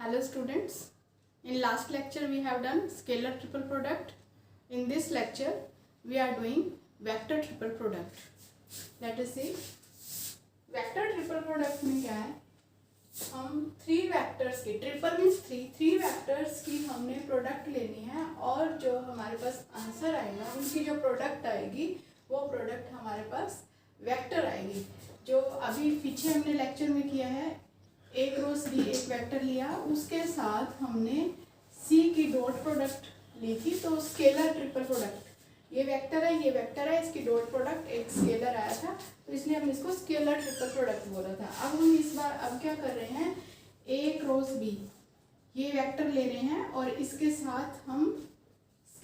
Hello students, in last lecture we have done scalar triple product. In this lecture we are doing vector triple product. Let us see. Vector triple product में क्या है, हम three vectors की, triple means three vectors की हमने product लेनी है और जो हमारे पास आंसर आएगा उनकी जो प्रोडक्ट आएगी वो प्रोडक्ट हमारे पास वेक्टर आएगी। जो अभी पीछे हमने लेक्चर में किया है, ए क्रॉस बी एक वेक्टर लिया, उसके साथ हमने सी की डॉट प्रोडक्ट ली थी, तो स्केलर ट्रिपल प्रोडक्ट, ये वेक्टर है, ये वेक्टर है, इसकी डॉट प्रोडक्ट एक स्केलर आया था, तो इसलिए हम इसको स्केलर ट्रिपल प्रोडक्ट बोला था। अब हम इस बार अब क्या कर रहे हैं, ए क्रॉस बी ये वेक्टर ले रहे हैं और इसके साथ हम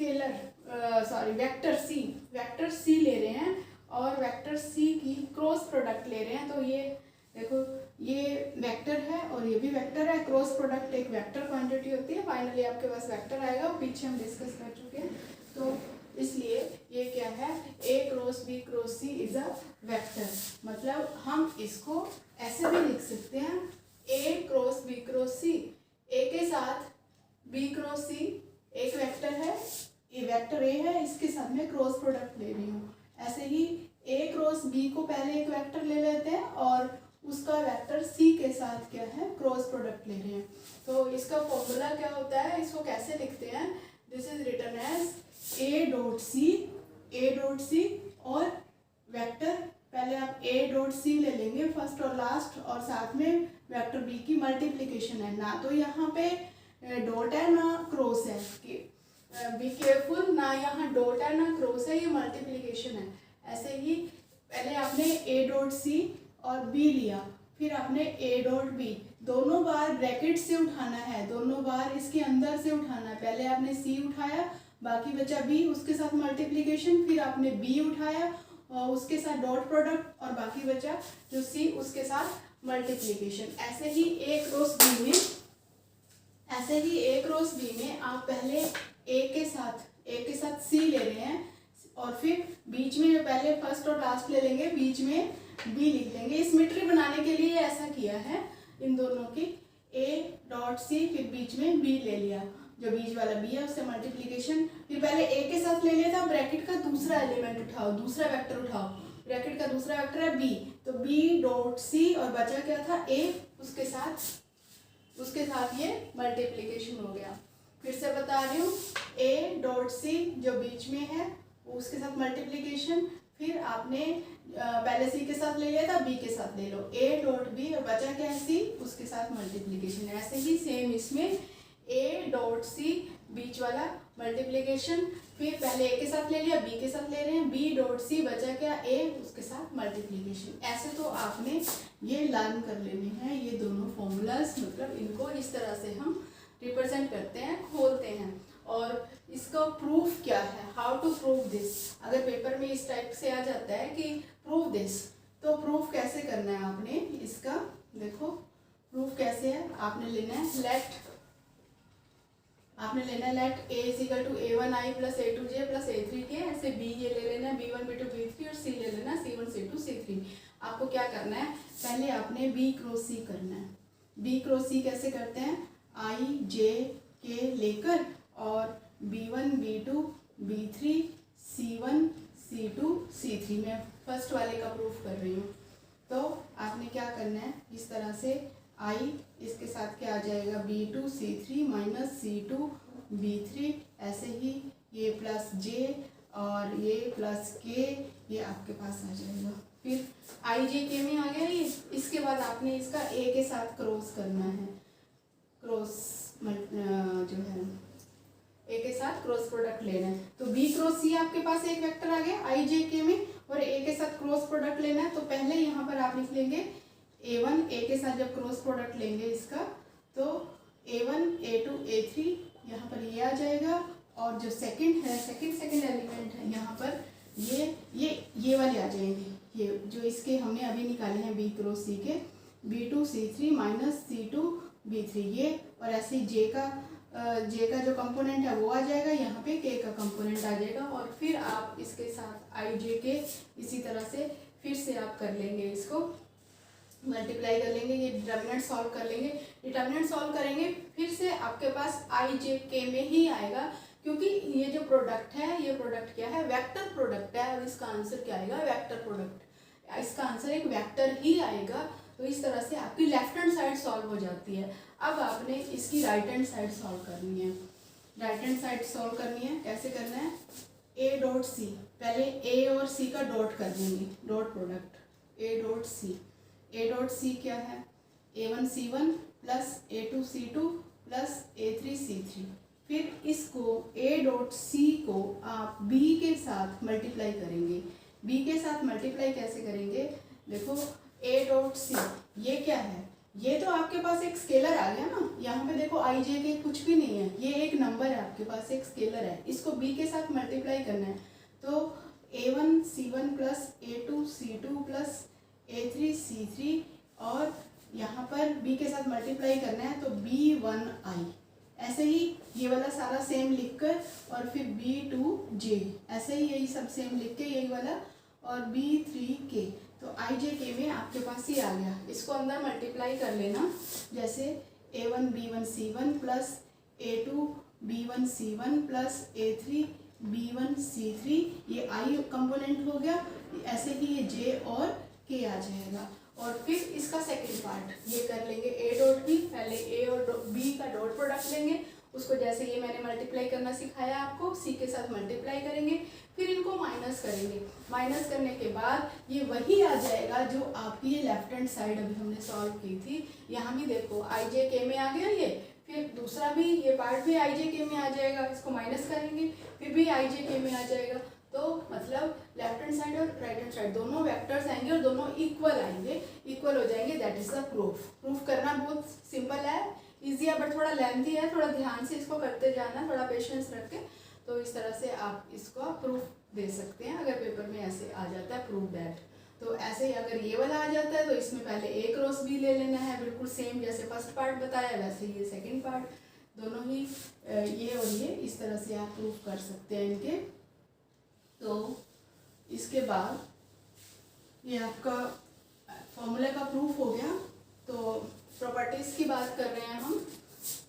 वेक्टर सी ले रहे हैं और वेक्टर सी की क्रॉस प्रोडक्ट ले रहे हैं। तो ये देखो, ये वेक्टर है और ये भी वेक्टर है, क्रॉस प्रोडक्ट एक वेक्टर क्वांटिटी होती है। फाइनली आपके पास वेक्टर आएगा, पीछे हम डिस्कस कर चुके हैं, तो इसलिए ये क्या है, a cross c is a vector. मतलब हम इसको ऐसे भी लिख सकते हैं, ए क्रॉस सी, ए के साथ बी क्रॉस सी एक वेक्टर है, ये वेक्टर ए है, इसके साथ में क्रॉस प्रोडक्ट ले रही हूँ। ऐसे ही ए क्रॉस बी को पहले एक वेक्टर ले लेते हैं और उसका वेक्टर सी के साथ क्या है, क्रॉस प्रोडक्ट ले रहे हैं। तो इसका फॉर्मूला क्या होता है, इसको कैसे लिखते हैं, this is written as A dot C और वेक्टर, पहले आप ए डॉट सी ले लेंगे फर्स्ट और लास्ट, और साथ में वेक्टर बी की मल्टीप्लिकेशन है, ना तो यहाँ पे डॉट है ना क्रॉस है, बी केयरफुल, ना यहाँ डॉट है ना क्रॉस है, ये मल्टीप्लिकेशन है। ऐसे ही पहले आपने ए डॉट सी और बी लिया, फिर आपने ए डॉट बी, दोनों बार ब्रैकेट से उठाना है, दोनों बार इसके अंदर से उठाना है। पहले आपने सी उठाया, बाकी बचा बी, उसके साथ मल्टीप्लिकेशन, फिर आपने बी उठाया और उसके साथ डॉट प्रोडक्ट, और बाकी बचा जो सी उसके साथ मल्टीप्लिकेशन। ऐसे ही ए क्रॉस बी में आप पहले ए के साथ सी ले रहे हैं और फिर बीच में पहले फर्स्ट और लास्ट ले लेंगे, बीच में बी लिख लेंगे। सिमेट्री बनाने के लिए ऐसा किया है इन दोनों की, ए डॉट सी फिर बीच में बी ले लिया, जो बीच वाला बी है उससे मल्टीप्लिकेशन, फिर पहले ए के साथ ले लिया था, ब्रैकेट का दूसरा एलिमेंट उठाओ, दूसरा वेक्टर उठाओ, ब्रैकेट का दूसरा वेक्टर है बी, तो बी डॉट सी और बचा क्या था ए, उसके साथ ये मल्टीप्लिकेशन हो गया। फिर से बता रही हूँ, ए डॉट सी जो बीच में है उसके साथ मल्टीप्लिकेशन, फिर आपने पहले सी के साथ ले लिया था, बी के साथ ले लो, ए डॉट बी और बचा क्या है सी, उसके साथ मल्टीप्लिकेशन। ऐसे ही सेम इसमें ए डॉट सी बीच वाला मल्टीप्लिकेशन, फिर पहले ए के साथ ले लिया, बी के साथ ले रहे हैं, बी डॉट सी बचा क्या ए, उसके साथ मल्टीप्लिकेशन। ऐसे तो आपने ये लर्न कर लेने हैं, ये दोनों फॉर्मूलाज, मतलब इनको इस तरह से हम रिप्रेजेंट करते हैं, खोलते हैं। और इसका प्रूफ क्या है, हाउ टू प्रूव दिस, अगर पेपर में इस टाइप से आ जाता है कि प्रूव दिस, तो प्रूफ कैसे करना है आपने इसका, देखो प्रूफ कैसे है, आपने लेना है let A is equal to a1i plus a2j plus a3k, ऐसे b ये ले लेना है b1 b2 b3 और c ले लेना है c1 c2 c3। आपको क्या करना है, पहले आपने b क्रॉस c करना है। b क्रॉस c कैसे करते हैं, i j k लेकर और b1 b2 b3 c1 c2 c3, मैं फर्स्ट वाले का प्रूफ कर रही हूँ। तो आपने क्या करना है, इस तरह से i इसके साथ क्या आ जाएगा, b2 c3 minus c2 b3, ऐसे ही ये प्लस j और ये प्लस k, ये आपके पास आ जाएगा। फिर i j k में आ गया ये, इसके बाद आपने इसका a के साथ क्रॉस करना है, क्रॉस जो है ए के साथ क्रॉस प्रोडक्ट लेना है। तो बी क्रॉस सी आपके पास एक वेक्टर आ गया आई जे के में, और ए के साथ क्रॉस प्रोडक्ट लेना है, तो पहले यहाँ पर आप लिख लेंगे a1, ए के साथ जब क्रॉस प्रोडक्ट लेंगे इसका, तो a1 a2 a3 यहाँ पर ये आ जाएगा, और जो सेकंड एलिमेंट है यहाँ पर ये वाले आ जाएंगे, ये जो इसके हमने अभी निकाले हैं बी क्रॉस सी के, b2 c3 minus c2 b3 ये, और ऐसे जे का जो कंपोनेंट है वो आ जाएगा, यहाँ पे के का कंपोनेंट आ जाएगा, और फिर आप इसके साथ आई जे के इसी तरह से फिर से आप कर लेंगे इसको मल्टीप्लाई कर लेंगे, ये डिटर्मिनेंट सॉल्व कर लेंगे। डिटर्मिनेंट सॉल्व करेंगे फिर से आपके पास आई जे के में ही आएगा, क्योंकि ये जो प्रोडक्ट है, ये प्रोडक्ट क्या है, वेक्टर प्रोडक्ट है। और इसका आंसर क्या आएगा, वेक्टर प्रोडक्ट, इसका आंसर एक वेक्टर ही आएगा। तो इस तरह से आपकी लेफ्ट हैंड साइड सॉल्व हो जाती है। अब आपने इसकी राइट हैंड साइड सॉल्व करनी है। राइट हैंड साइड सॉल्व करनी है, कैसे करना है, ए डॉट सी, पहले ए और सी का डॉट कर देंगे, dot product A dot C. A dot C क्या है, A1C1 plus A2C2 plus A3C3। फिर इसको ए डॉट सी को आप बी के साथ मल्टीप्लाई करेंगे। बी के साथ मल्टीप्लाई कैसे करेंगे, देखो ए डॉट सी ये क्या है, ये तो आपके पास एक स्केलर आ गया ना, यहाँ पे देखो आई जे के कुछ भी नहीं है, ये एक नंबर है आपके पास, एक स्केलर है, इसको बी के साथ मल्टीप्लाई करना है। तो A1C1 plus A2C2 plus A3C3 और यहाँ पर b के साथ मल्टीप्लाई करना है तो B1I। ऐसे ही ये वाला सारा सेम लिखकर और फिर B2J, ऐसे ही यही सब सेम लिख के यही वाला, और B3K। तो IJK में आपके पास ही आ गया। इसको अंदर मल्टीप्लाई कर लेना, जैसे A1B1C1 plus A2B1C1 plus A3B1C3, ये I कंपोनेंट हो गया। ऐसे ही ये J और K आ जाएगा। और फिर इसका सेकंड पार्ट ये कर लेंगे, ए डॉट बी, पहले ए और बी का डॉट प्रोडक्ट लेंगे, उसको जैसे ये मैंने मल्टीप्लाई करना सिखाया आपको, सी के साथ मल्टीप्लाई करेंगे, फिर इनको माइनस करेंगे। माइनस करने के बाद ये वही आ जाएगा जो आपकी ये लेफ्ट हैंड साइड अभी हमने सॉल्व की थी। यहाँ भी देखो आई जे के में आ गया ये, फिर दूसरा भी ये पार्ट भी आई जे के में आ जाएगा, इसको माइनस करेंगे फिर भी आई जे के में आ जाएगा। तो मतलब लेफ्ट हैंड साइड और राइट हैंड साइड दोनों वेक्टर्स आएंगे और दोनों इक्वल आएंगे, इक्वल हो जाएंगे। That is the proof. Proof करना बहुत सिंपल है, इजी है, बट थोड़ा लेंथी है, थोड़ा ध्यान से इसको करते जाना, थोड़ा पेशेंस रख के। तो इस तरह से आप इसको प्रूफ दे सकते हैं अगर पेपर में ऐसे आ जाता है प्रूफ दैट। तो ऐसे ही अगर ये वाला आ जाता है तो इसमें पहले ए क्रॉस बी ले लेना है, बिल्कुल सेम जैसे फर्स्ट पार्ट बताया वैसे ये सेकेंड पार्ट, दोनों ही ये और ये इस तरह से आप प्रूफ कर सकते हैं इनके। तो इसके बाद ये आपका फॉर्मूला का प्रूफ हो गया। तो प्रॉपर्टीज की बात कर रहे हैं हम।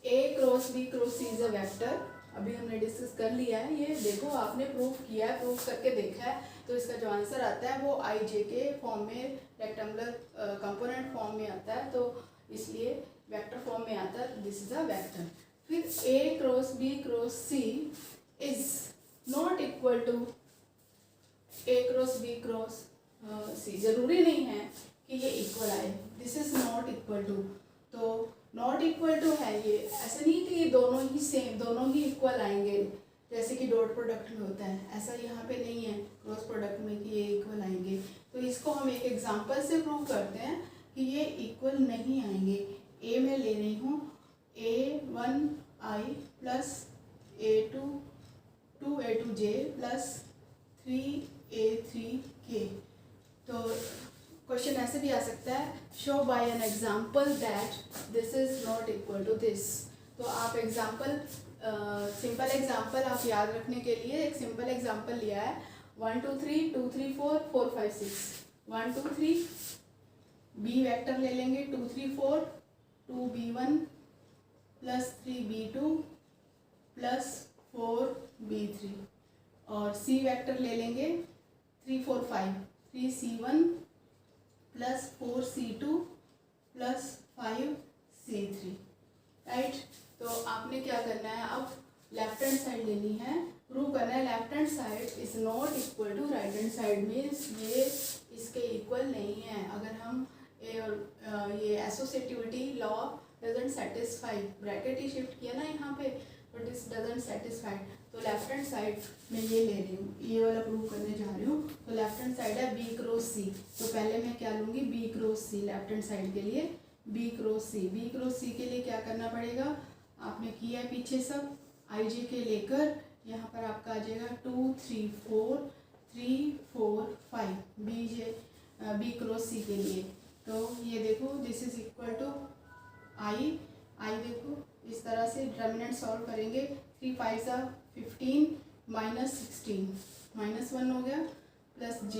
A cross B cross c is a vector, अभी हमने डिस्कस कर लिया है। ये देखो आपने प्रूफ किया है, प्रूफ करके देखा है, तो इसका जो आंसर आता है वो आई जे के फॉर्म में, रेक्टेंगुलर कंपोनेंट फॉर्म में आता है, तो इसलिए वेक्टर फॉर्म में आता है, दिस इज अ वेक्टर। फिर a cross B cross c is not equal to A cross B cross c. जरूरी नहीं है कि ये इक्वल आए, this is not equal to. तो नॉट इक्वल टू है ये, ऐसा नहीं कि ये दोनों ही सेम, दोनों ही इक्वल आएंगे जैसे कि डॉट प्रोडक्ट में होता है, ऐसा यहाँ पे नहीं है क्रॉस प्रोडक्ट में कि ये इक्वल आएंगे। तो इसको हम एक एग्जांपल से प्रूव करते हैं कि ये इक्वल नहीं आएंगे। ए में ले रही हूँ A1I plus A2J plus 3A3K। तो क्वेश्चन ऐसे भी आ सकता है, show by an example that this is not equal to this. तो आप एग्जाम्पल, सिंपल एग्जाम्पल आप याद रखने के लिए एक सिंपल एग्जाम्पल लिया है, 1 2 3 2 3 4 4 5 6 1 2 3 बी वेक्टर ले लेंगे 2 3 4 2B1 plus 3B2 plus 4B3, और सी वेक्टर ले लेंगे 3 4 5 3C1 plus 4C2 plus 5C3, right. तो आपने क्या करना है, अब लेफ्ट हैंड साइड लेनी है, प्रूव करना है left hand side is not equal to right hand side, means ये इसके इक्वल नहीं है। अगर हम ये associativity law doesn't satisfy, bracket ही शिफ्ट किया ना यहाँ पे, बट दिस डजंट सेटिस्फाई। तो लेफ्ट हैंड साइड में ये ले रही हूँ, ये वाला प्रूव करने जा रही हूँ। तो लेफ्ट हैंड साइड है बी क्रॉस सी, तो पहले मैं क्या लूँगी, बी क्रॉस सी। लेफ्ट हैंड साइड के लिए बी क्रॉस सी, बी क्रॉस सी के लिए क्या करना पड़ेगा, आपने किया है पीछे सब, आई जे के लेकर यहाँ पर आपका आ जाएगा 2 3 4 3 4 5 बी क्रॉस सी के लिए। तो ये देखो दिस इज इक्वल टू आई देखो इस तरह से डिटर्मिनेंट सॉल्व करेंगे, 3 5 15 माइनस 16 -1 हो गया, प्लस J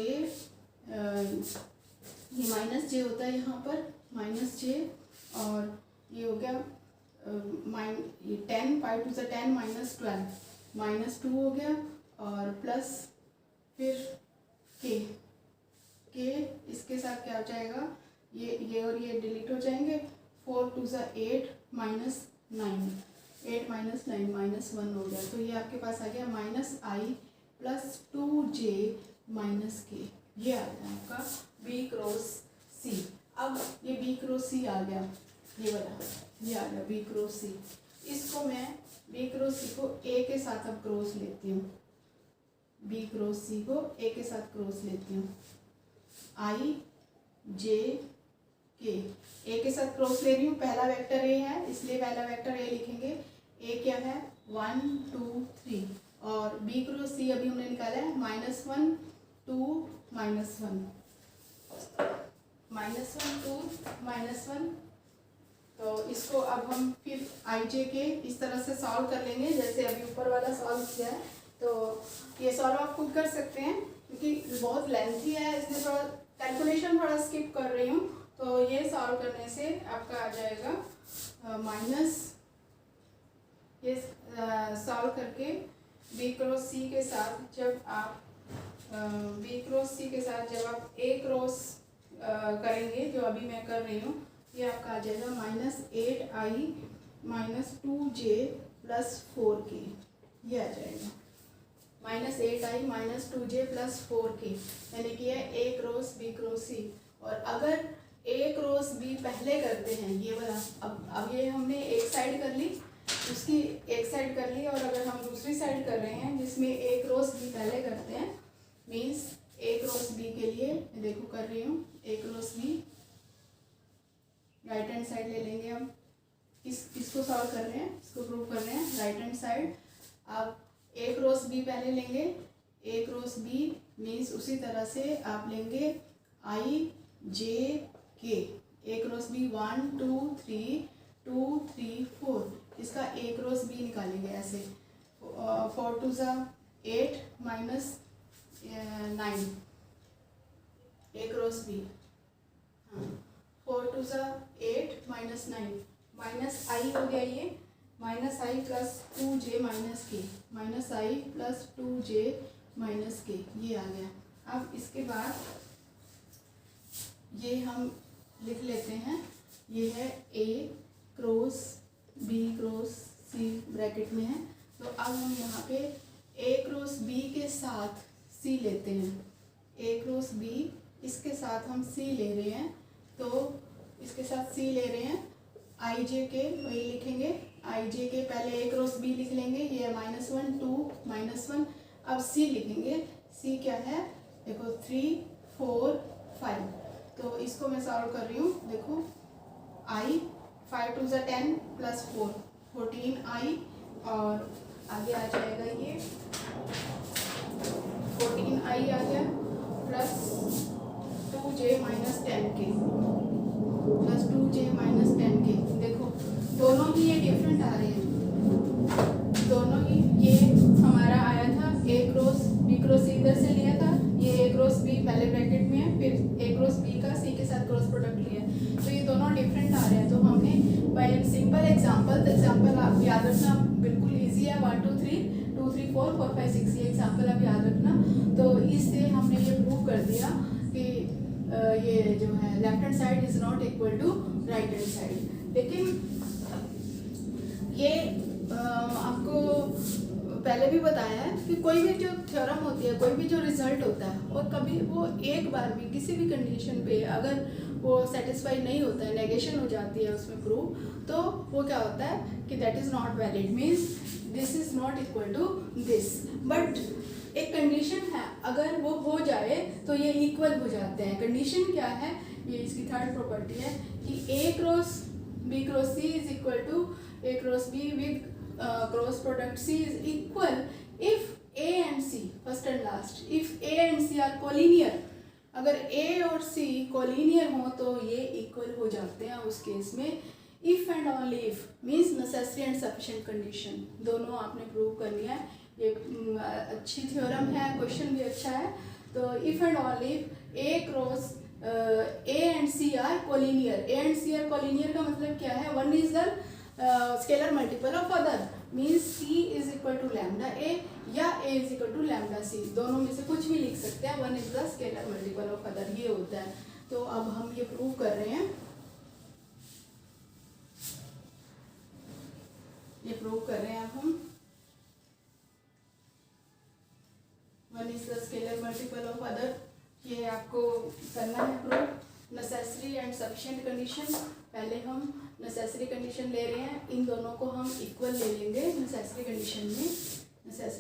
ये माइनस जे होता है यहाँ पर, माइनस जे, और ये हो गया 10, 5 टू 10 -12, -2 हो गया, और प्लस फिर के इसके साथ क्या हो जाएगा, ये और ये डिलीट हो जाएंगे, 4 टू 8 -9, 8 -9 -1 हो गया। तो ये आपके पास आ गया -i + 2j - k, ये आ गया आपका b क्रॉस c। अब ये b क्रॉस c आ गया, ये वाला ये आ गया b क्रॉस c। इसको मैं b क्रॉस c को a के साथ अब क्रॉस लेती हूँ, b क्रॉस c को a के साथ क्रॉस लेती हूँ, i j k, a के साथ क्रॉस ले रही हूँ। पहला वेक्टर a है इसलिए पहला वेक्टर a लिखेंगे। a क्या है 1 2 3, और b क्रॉस c अभी हमने निकाला है -1 2 -1, -1 2 -1। तो इसको अब हम फिर i j के इस तरह से सॉल्व कर लेंगे जैसे अभी ऊपर वाला सॉल्व किया है। तो ये सॉल्व आप खुद कर सकते हैं क्योंकि बहुत लेंथी है, इसलिए थोड़ा कैलकुलेशन थोड़ा स्किप कर रही हूँ। तो ये सॉल्व करने से आपका आ जाएगा माइनस, ये सॉल्व करके b क्रॉस c के साथ जब आप b क्रॉस c के साथ जब आप a क्रॉस करेंगे, जो अभी मैं कर रही हूँ, ये आपका आ जाएगा -8i - 2j + 4k, ये आ जाएगा -8i - 2j + 4k, मैंने किया a cross b cross c। और अगर a क्रॉस b पहले करते हैं ये वाला, अब ये हमने एक साइड कर ली, उसकी एक साइड कर ली, और अगर हम दूसरी साइड कर रहे हैं जिसमें a क्रॉस b पहले करते हैं, मीन्स a क्रॉस b के लिए मैं देखो कर रही हूँ, a cross b right hand side ले लेंगे। हम किसको सॉल्व कर रहे हैं, इसको प्रूव कर रहे हैं, राइट हैंड साइड। आप a क्रॉस b पहले लेंगे, a क्रॉस b मीन्स उसी तरह से आप लेंगे i j k, a cross b 1 2 3 2 3 4, इसका a क्रॉस b निकालेंगे ऐसे, 4 टू 8 -9 a क्रॉस b, हाँ 4 टू 8 -9, -i हो गया, ये -i + 2j - k, -i + 2j - k, ये आ गया। अब इसके बाद ये हम लिख लेते हैं, ये है a cross b cross c bracket में है। तो अब हम यहाँ पे a क्रॉस b के साथ c लेते हैं, a क्रॉस b इसके साथ हम c ले रहे हैं, तो इसके साथ c ले रहे हैं, i j के वही लिखेंगे, i j के पहले a क्रॉस b लिख लेंगे, ये -1 2 -1। अब c लिखेंगे, c क्या है देखो 3 4 5। तो इसको मैं सॉल्व कर रही हूँ, देखो i 5 टू 10 + 4 14i, और आगे आ जाएगा ये 14i आ गया, plus 2j - 10k, plus 2j - 10k। देखो दोनों ही ये डिफरेंट आ रहे हैं, दोनों ही, ये हमारा आया था a cross b cross c इधर से लिया था, ये a क्रॉस b पहले ब्रैकेट में है, फिर a क्रॉस b का c के साथ क्रॉस प्रोडक्ट लिया, तो ये दोनों डिफरेंट आ रहे हैं। तो हमने बाय सिंपल एग्जांपल आप याद रखना, बिल्कुल इजी है, 1 2 3 2 3 4 4 5 6, ये एग्जांपल आप याद रखना। तो इससे हमने ये प्रूव कर दिया कि ये जो है left hand side is not equal to right hand side. लेकिन ये आपको पहले भी बताया है कि कोई भी जो थ्योरम होती है, कोई भी जो रिजल्ट होता है, और कभी वो एक बार भी किसी भी कंडीशन पे अगर वो सेटिस्फाई नहीं होता है, नेगेशन हो जाती है उसमें प्रूफ, तो वो क्या होता है कि that is not valid, means this is not equal to this. But एक कंडीशन है, अगर वो हो जाए तो ये इक्वल हो जाते हैं। कंडीशन क्या है, ये इसकी थर्ड प्रॉपर्टी है कि a cross b cross c is equal to a cross b with cross product c is equal if a and c, first and last, if a and c are collinear। अगर a और c collinear हो तो ये equal हो जाते हैं उस case में। If and only if means necessary and sufficient condition, दोनों आपने प्रूव करनी है। ये अच्छी थ्योरम है, क्वेश्चन भी अच्छा है। तो if and only if a cross a and C are collinear. A and C are collinear का मतलब क्या है? One is the scalar multiple of other, means c is equal to lambda a या a is equal to lambda c, दोनों में से कुछ भी लिख सकते हैं। One is the scalar multiple of other, ये होता है। तो अब हम ये प्रूव कर रहे हैं, ये प्रूव कर रहे हैं अब हम। One is the scalar multiple of other, ये आपको करना है prove. Necessary and sufficient condition, पहले हम नेसेसरी कंडीशन ले रहे हैं, इन दोनों को हम इक्वल ले लेंगे। नेसेसरी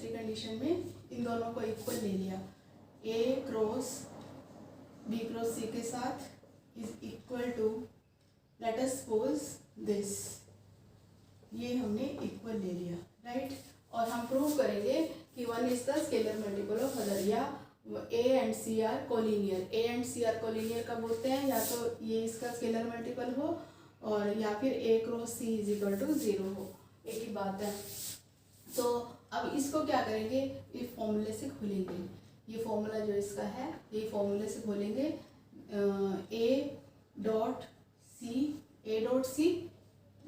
कंडीशन में इन दोनों को इक्वल ले लिया। A cross B cross C के साथ is equal to, let us suppose this, ये हमने इक्वल ले लिया, राइट। और हम प्रूव करेंगे कि one is the scalar multiple of other, या a and C are collinear. A and C are collinear कब होते हैं? या तो ये इसका स्केलर मल्टीपल हो और या फिर a cross c is equal to 0 हो, एक ही बात है। तो अब इसको क्या करेंगे? इस फॉर्मूले से खोलेंगे, ये फॉर्मूला जो इसका है ये फॉर्मूले से खोलेंगे। A dot C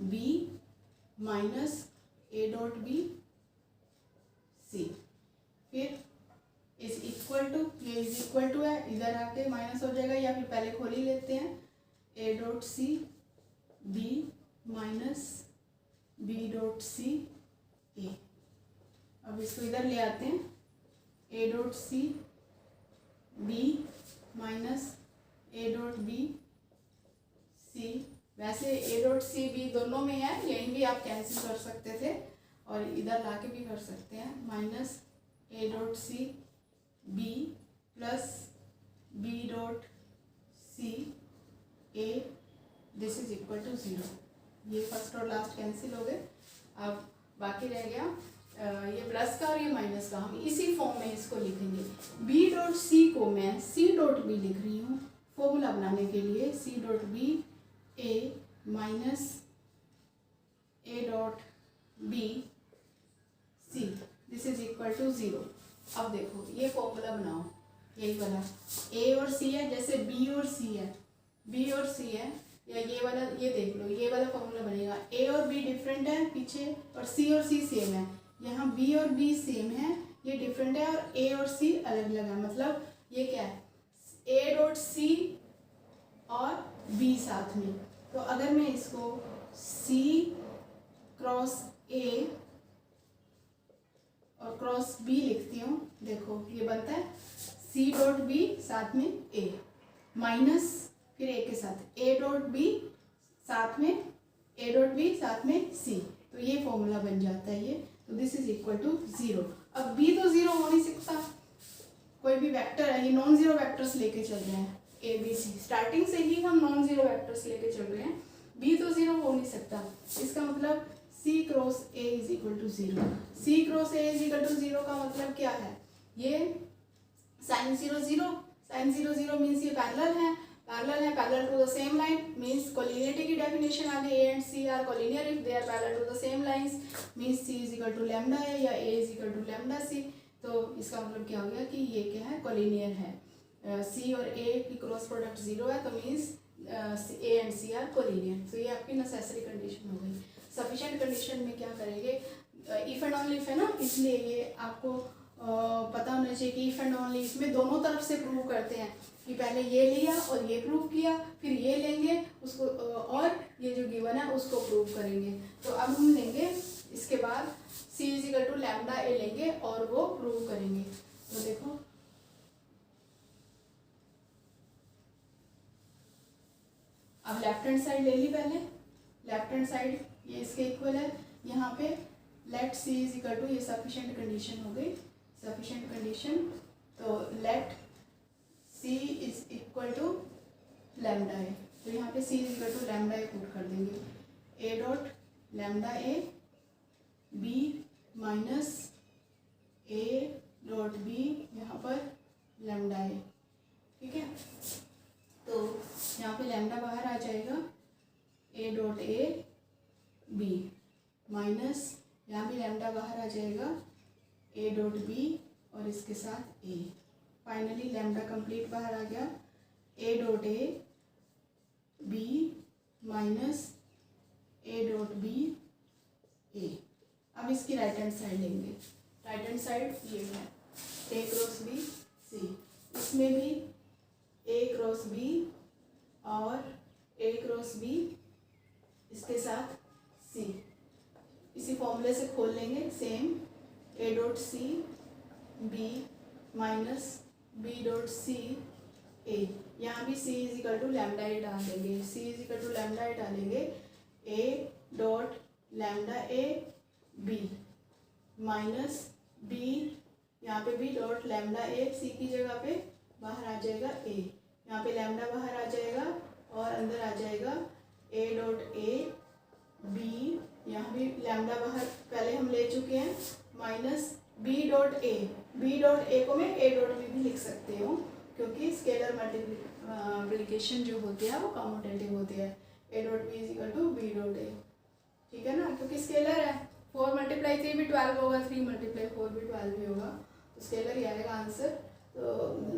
B minus A dot B C, फिर इज इक्वल टू, ये इज इक्वल टू है, इधर आके माइनस हो जाएगा, या फिर पहले खोल ही लेते हैं। A dot C B minus B dot C a. अब इसको इधर ले आते हैं। A dot C B minus A dot B c, वैसे ए डॉट सी बी दोनों में है, यहीं भी आप कैंसिल कर सकते थे और इधर लाके भी कर सकते हैं। Minus A dot C B plus B dot C A, this is equal to 0। ये फर्स्ट और लास्ट कैंसिल हो गए। अब बाकी रह गया ये प्लस का और ये माइनस का, हम इसी फॉर्म में इसको लिखेंगे। बी डॉट सी को मैं सी डॉट बी लिख रही हूँ फॉर्मूला बनाने के लिए। C dot B A minus A dot B C, this is equal to 0। अब देखो ये फॉर्मूला बनाओ, यही वाला ए और सी है, जैसे बी और सी है, बी और सी है, या ये वाला, ये देख लो, ये वाला फॉर्मूला बनेगा। ए और बी डिफरेंट है पीछे, और सी सेम है। यहाँ बी और बी सेम है, ये डिफरेंट है, और ए और सी अलग अलग है। मतलब ये क्या है? ए डॉट सी और बी साथ में। तो अगर मैं इसको सी क्रॉस ए और क्रॉस बी लिखती हूँ, देखो ये बनता है सी डॉट बी साथ में ए, माइनस फिर ए के साथ ए डॉट बी साथ में ए डॉट बी साथ में सी, तो ये फॉर्मूला बन जाता है ये। तो दिस इज इक्वल टू 0। अब बी तो 0 हो नहीं सकता, कोई भी वेक्टर है, ये नॉन जीरो वेक्टर्स लेके चल रहे हैं। ए बी सी स्टार्टिंग से ही हम नॉन जीरो वेक्टर्स लेके चल रहे हैं। बी तो 0 हो नहीं सकता, इसका मतलब c cross a is equal to 0। C cross a is equal to 0 का मतलब क्या है? ये साइन 0 0, साइन 0 0 मीन्स ये पैरेलल है, parallel to the same line, means collinearity की डेफिनेशन आ गई। A and C are collinear if they are parallel to the same lines, means c is equal to lambda है या a is equal to lambda सी। तो इसका मतलब क्या हो गया कि ये क्या है? कोलिनियर है। सी और ए की क्रॉस प्रोडक्ट 0 है, तो means A and C are collinear. तो ये आपकी नेसेसरी कंडीशन हो गई। सफिशिएंट कंडीशन में क्या करेंगे? इफ एंड ओनली इफ है ना, इसलिए ये आपको पता होना चाहिए कि इफ एंड ओनली इसमें दोनों तरफ से प्रूव करते हैं कि पहले ये लिया और ये प्रूव किया, फिर ये लेंगे उसको और ये जो गिवन है उसको प्रूव करेंगे। तो अब हम लेंगे इसके बाद सी इज इक्वल टू लैम्डा ए लेंगे और वो प्रूव करेंगे। तो देखो अब लेफ्ट हैंड साइड ले ली, पहले लेफ्ट हैंड साइड ये इसके इक्वल है। यहाँ पे let c is equal to, ये सफिशिएंट कंडीशन हो गई, सफिशिएंट कंडीशन। तो let c is equal to lambda a, तो यहाँ पे c is equal to lambda a put कर देंगे। A dot lambda a B minus A dot b, यहाँ पर लैम्डा ए, ठीक है। तो यहाँ पे लैम्डा बाहर आ जाएगा, A dot A B minus यहाँ भी लैम्डा बाहर आ जाएगा, ए डॉट बी और इसके साथ ए। फाइनली लैम्डा कंप्लीट बाहर आ गया, a dot A B minus A dot B a. अब इसकी राइट हैंड साइड लेंगे, राइट हैंड साइड ये है ए क्रॉस बी सी, इसमें भी ए क्रॉस बी और ए क्रॉस बी इसके साथ सी, इसी फॉर्मूले से खोल लेंगे same a dot C B minus B dot C a. यहाँ भी c is equal to lambda a डाल देंगे, c is equal to lambda a डालेंगे a dot lambda a B minus b, यहाँ पे b dot lambda a, c की जगह पे बाहर आ जाएगा ए, यहाँ पे लैम्डा बाहर आ जाएगा और अंदर आ जाएगा ए डॉट ए बी, यहाँ भी लैम्डा बाहर पहले हम ले चुके हैं, minus B dot A, B dot A को मैं ए डॉट बी भी लिख सकती हूँ क्योंकि स्केलर मल्टीप्लिकेशन जो होती है वो कम्यूटेटिव होती है। A dot B is equal to B dot A, ठीक है ना, क्योंकि स्केलर है, 4 मल्टीप्लाई 3 भी 12 होगा, 3 मल्टीप्लाई 4 भी 12 भी होगा, तो स्केलर ही आएगा आंसर। तो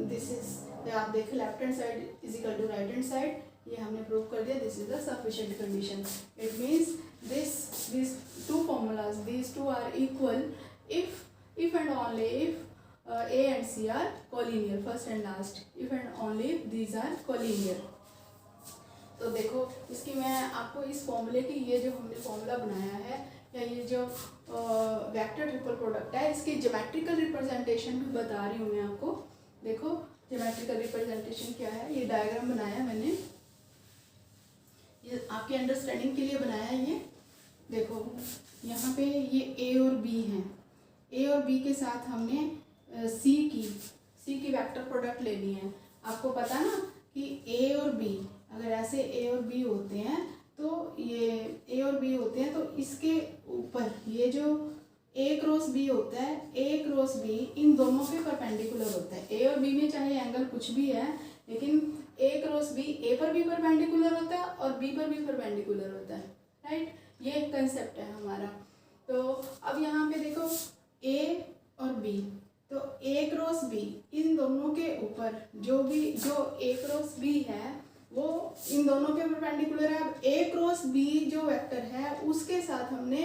दिस इज, आप देखें left hand side is equal to right hand side, ये हमने प्रूव कर दिया, this is the sufficient condition. It means these two formulas, these two are equal if and only if A and C are collinear, first and last, if and only if these are collinear। तो देखो इसकी मैं आपको इस फॉर्मूले की, ये जो हमने फॉर्मूला बनाया है या ये जो वेक्टर ट्रिपल प्रोडक्ट है, इसकी ज्योमेट्रिकल रिप्रेजेंटेशन भी बता रही हूँ मैं आपको। देखो ज्योमेट्रिकल रिप्रेजेंटेशन क्या है, ये डायग्राम बनाया मैंने, ये आपके अंडरस्टैंडिंग के लिए बनाया है। ये देखो यहाँ पे ये ए और बी हैं, ए और बी के साथ हमने सी की वेक्टर प्रोडक्ट लेनी है। आपको पता ना कि ए और बी, अगर ऐसे ए और बी होते हैं तो ये ए और बी होते हैं तो इसके ऊपर ये जो ए क्रॉस बी होता है, ए क्रॉस बी इन दोनों पे परपेंडिकुलर होता है। ए और बी में चाहे एंगल कुछ भी है, लेकिन ए क्रॉस बी ए पर भी परपेंडिकुलर होता है और बी पर भी परपेंडिकुलर होता है, राइट। ये कंसेप्ट है हमारा। तो अब यहाँ पे देखो ए और बी, तो ए क्रॉस बी इन दोनों के ऊपर जो ए क्रॉस बी है वो इन दोनों के परपेंडिकुलर है। अब ए क्रॉस बी जो वेक्टर है उसके साथ हमने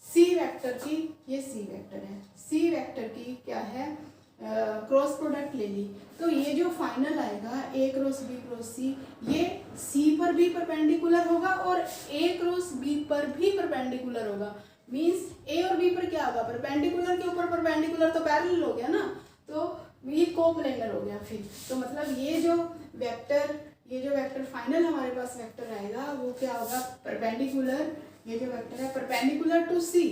सी वेक्टर की, ये सी वेक्टर है, सी वेक्टर की क्या है क्रॉस प्रोडक्ट ले ली। तो ये जो फाइनल आएगा ए क्रॉस बी क्रॉस सी, ये सी पर भी परपेंडिकुलर होगा और ए क्रॉस बी पर भी परपेंडिकुलर होगा। मींस ए और बी पर क्या होगा, परपेंडिकुलर के ऊपर परपेंडिकुलर तो पैरेलल हो गया ना, तो ये कोप्लेनर हो गया फिर। तो मतलब ये जो वेक्टर फाइनल हमारे पास वेक्टर आएगा वो क्या होगा, परपेंडिकुलर, ये जो वेक्टर है परपेंडिकुलर टू सी,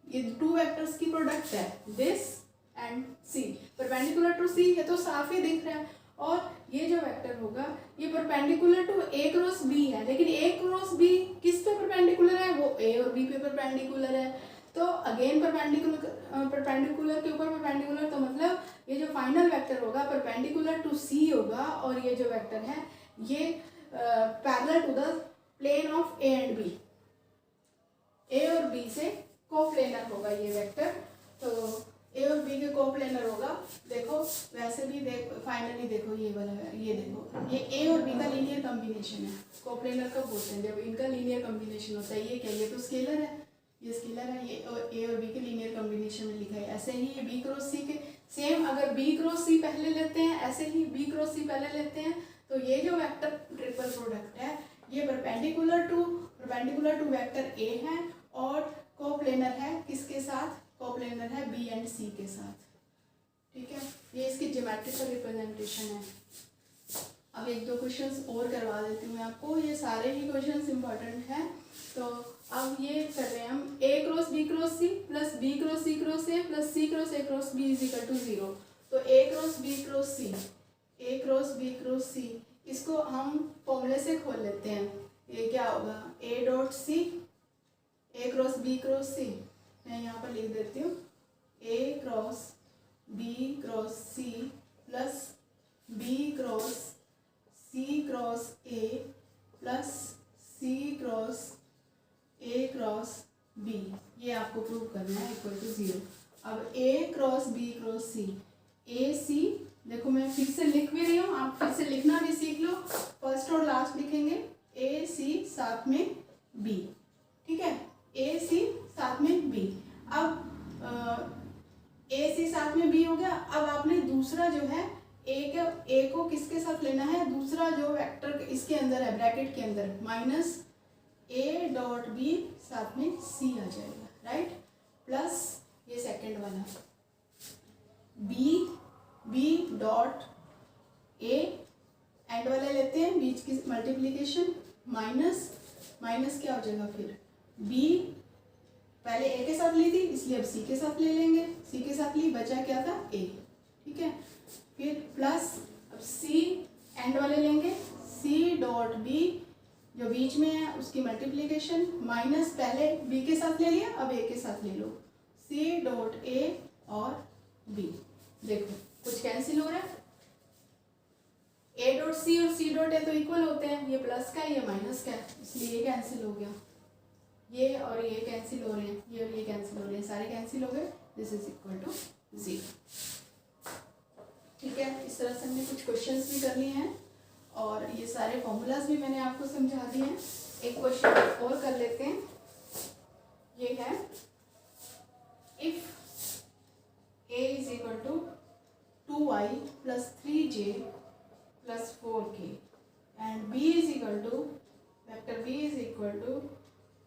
ये टू वेक्टर्स की प्रोडक्ट है, this and c, perpendicular to c है तो साफ ही दिख रहा है। और ये जो वेक्टर होगा ये perpendicular to A cross B है, लेकिन ए क्रॉस बी किस पे परपेंडिकुलर है, वो ए और बी पे परपेंडिकुलर है। तो अगेन परपेंडिकुलर के ऊपर परपेंडिकुलर, तो मतलब ये जो फाइनल वेक्टर होगा परपेंडिकुलर टू सी होगा, और ये जो वेक्टर है ये parallel to the plane of a and b, a और बी से कोप्लेनर होगा ये वेक्टर। तो ए और बी के कोप्लेनर होगा। देखो वैसे भी फाइनली देखो ये वाला है, ये देखो ये ए और बी का लीनियर कॉम्बिनेशन है। कोप्लेनर कब बोलते हैं, जब इनका लीनियर कॉम्बिनेशन होता है। ये क्या, ये तो स्केलर है, ये स्केलर है, ये ए और बी के लीनियर कॉम्बिनेशन में लिखा है। ऐसे ही ये बी क्रॉस सी के सेम, अगर बी क्रॉस सी पहले लेते हैं, ऐसे ही बी क्रॉस सी पहले लेते हैं, तो ये जो वेक्टर ट्रिपल प्रोडक्ट है ये परपेंडिकुलर टू वेक्टर ए है और कोप्लेनर है किसके साथ, कोप्लेनर है बी एंड सी के साथ, ठीक है। ये इसकी ज्योमेट्रिकल रिप्रेजेंटेशन है। अब एक दो क्वेश्चंस और करवा देती हूँ मैं आपको, ये सारे ही क्वेश्चंस इंपॉर्टेंट हैं। तो अब ये कर रहे हैं हम a cross B cross c plus b cross c cross a plus c cross a cross b is equal to 0। तो a cross B cross c, a cross B cross c, इसको हम फॉर्मूले से खोल लेते हैं। ये क्या होगा, a dot C, a cross B cross c, मैं यहाँ पर लिख देती हूँ a cross B cross c plus b cross c cross a plus c cross a cross b, ये आपको प्रूव करना है इक्वल टू 0। अब a cross B cross c, a c देखो मैं फिर से लिख भी रही हूँ, आप फिर से लिखना भी सीख लो। फर्स्ट और लास्ट लिखेंगे ए सी साथ में बी, ठीक है, ए सी साथ में बी। अब ए सी साथ में बी हो गया। अब आपने दूसरा जो है ए को किसके साथ लेना है, दूसरा जो वेक्टर इसके अंदर है ब्रैकेट के अंदर, माइनस ए डॉट बी साथ में सी आ जाएगा, राइट, प्लस ये सेकंड वाला बी डॉट ए, एंड वाले लेते हैं बीच की मल्टीप्लीकेशन, माइनस क्या हो जाएगा फिर बी, पहले ए के साथ ली थी इसलिए अब सी के साथ ले लेंगे, सी के साथ ली, बचा क्या था ए, ठीक है, फिर प्लस अब सी एंड वाले लेंगे, सी डॉट बी जो बीच में है उसकी मल्टीप्लीकेशन, माइनस पहले बी के साथ ले लिया अब ए के साथ ले लो, सी डॉट ए और बी। देखो कुछ कैंसिल हो रहा है, ए डॉट सी और सी डॉट ए तो इक्वल होते हैं, ये प्लस का है ये माइनस का है, इसलिए ये कैंसिल हो गया, ये और ये कैंसिल हो रहे हैं, ये और ये कैंसिल हो रहे हैं, सारे कैंसिल हो गए, दिस इज इक्वल टू 0, ठीक है। इस तरह से हमने कुछ क्वेश्चंस भी कर लिए हैं और ये सारे फॉर्मूलाज भी मैंने आपको समझा दिए हैं। एक क्वेश्चन और कर लेते हैं, ये है if a is equal to 2y plus 3j plus 4k and b is equal to vector b is equal to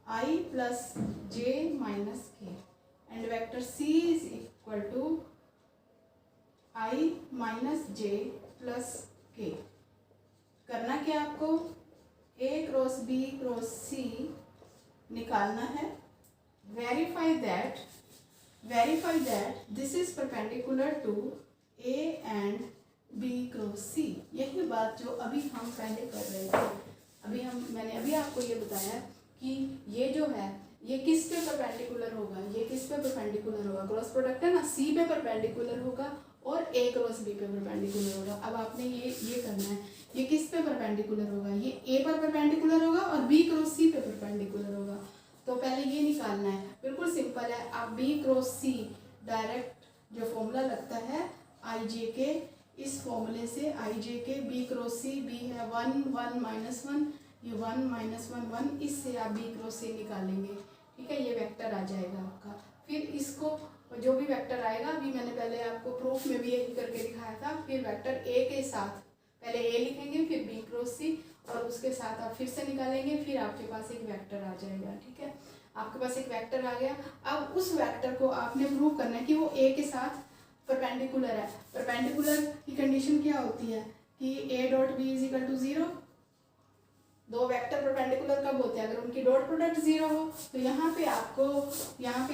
I plus j minus k and vector c is equal to I minus j plus k। करना क्या आपको, a cross b cross c निकालना है, verify that this is perpendicular to a and b cross c। यही बात जो अभी हम पहले कर रहे थे, मैंने अभी आपको ये बताया कि ये जो है ये किस पे परपेंडिकुलर होगा, ये किस पे परपेंडिकुलर होगा, क्रॉस प्रोडक्ट है ना, सी पे परपेंडिकुलर होगा और ए क्रॉस बी पे परपेंडिकुलर होगा। अब आपने ये करना है, ये किस पे परपेंडिकुलर होगा, ये ए पर परपेंडिकुलर होगा और बी क्रॉस सी पे परपेंडिकुलर होगा। तो पहले ये निकालना है, बिल्कुल सिंपल है। आप बी क्रॉस सी डायरेक्ट जो फॉर्मूला लगता है आई जे के, इस फॉर्मूले से आई जे के बी क्रॉस सी, बी है 1 1 माइनस 1, ये 1 माइनस 1 1, इससे आप बी क्रॉस सी निकालेंगे, ठीक है, ये वेक्टर आ जाएगा आपका। फिर इसको जो भी वेक्टर आएगा, अभी मैंने पहले आपको प्रूफ में भी यही करके दिखाया था, फिर वेक्टर ए के साथ पहले ए लिखेंगे फिर बी क्रॉस सी और उसके साथ आप फिर से निकालेंगे, फिर आपके पास एक वेक्टर आ जाएगा, ठीक है, आपके पास एक वेक्टर आ गया। अब उस वेक्टर को आपने प्रूव करना है कि वो ए के साथ परपेंडिकुलर है। परपेंडिकुलर की कंडीशन क्या होती है कि A dot B is equal to 0। दो वेक्टर परपेंडिकुलर कब होते हैं, अगर उनकी डॉट प्रोडक्ट 0 हो। तो यहाँ पे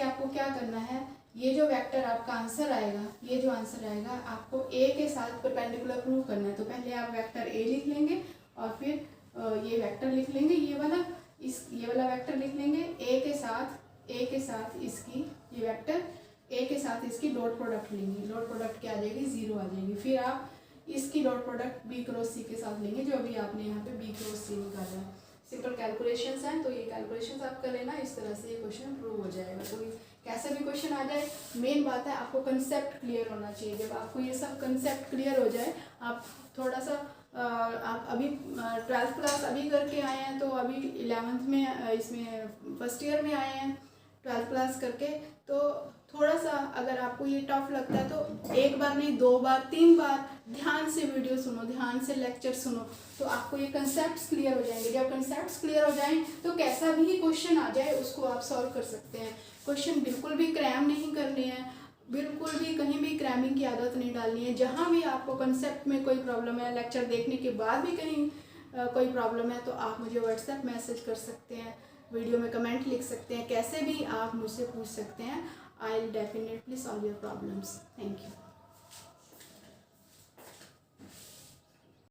आपको क्या करना है, ये जो वेक्टर आपका आंसर आएगा, ये जो आंसर आएगा आपको ए के साथ परपेंडिकुलर प्रूव करना है। तो पहले आप वेक्टर ए लिख लेंगे और फिर ये वेक्टर लिख लेंगे, ये वाला वेक्टर लिख लेंगे, ए के साथ इसकी ये वेक्टर ए के साथ इसकी डॉट प्रोडक्ट लेंगे, डॉट प्रोडक्ट क्या आ जाएगी 0 आ जाएगी। फिर आप इसकी dot product B cross C के साथ लेंगे, जो अभी आपने यहाँ पे बी क्रॉस सी निकाला है। सिंपल कैलकुलेशंस हैं, तो ये कैलकुलेशंस आप कर लेना, इस तरह से ये क्वेश्चन प्रूव हो जाएगा। तो कैसा भी क्वेश्चन आ जाए, मेन बात है आपको कंसेप्ट क्लियर होना चाहिए। जब आपको ये सब कंसेप्ट क्लियर हो जाए, आप थोड़ा सा आप अभी 12th क्लास अभी करके आए हैं, तो अभी 11th में इसमें फर्स्ट ईयर में आए हैं 12th क्लास करके, तो थोड़ा सा अगर आपको ये टफ लगता है तो एक बार नहीं 2 बार 3 बार ध्यान से वीडियो सुनो, ध्यान से लेक्चर सुनो, तो आपको ये कंसेप्ट्स क्लियर हो जाएंगे। जब कंसेप्ट्स क्लियर हो जाएं तो कैसा भी क्वेश्चन आ जाए उसको आप सॉल्व कर सकते हैं। क्वेश्चन बिल्कुल भी क्रैम नहीं करने हैं, बिल्कुल भी कहीं भी क्रैमिंग की आदत नहीं डालनी है। जहाँ भी आपको कंसेप्ट में कोई प्रॉब्लम है, लेक्चर देखने के बाद भी कहीं कोई प्रॉब्लम है, तो आप मुझे व्हाट्सएप मैसेज कर सकते हैं, वीडियो में कमेंट लिख सकते हैं, कैसे भी आप मुझसे पूछ सकते हैं। I will definitely solve your problems. Thank you.